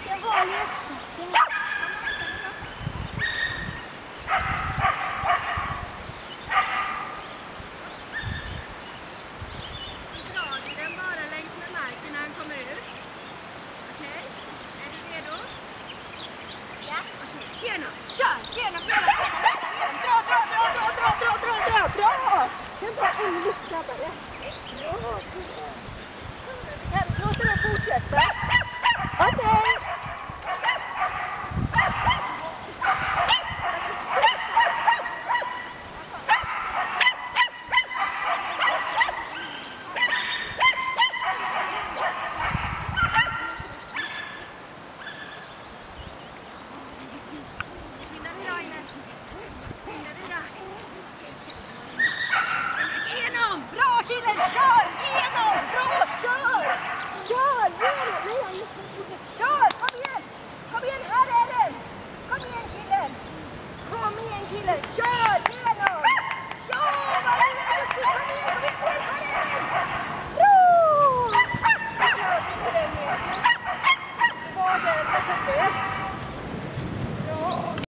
ska vara leksaken. Så drar du den bara längs med marken när han kommer ut. Okej? Är du redo? Ja. Okej, genom! Kör! Genom! Dra! Sen bara en lite snabbare. Låt den fortsätta. Okej. Skynda dig då, Ines. Skynda dig då. Genom! Bra killen! Kör! Genom! Bra! Kör! Kör! Genom! Kör! Kom igen! Kom igen! Här är den! Kom igen killen! Kom igen killen! Kör!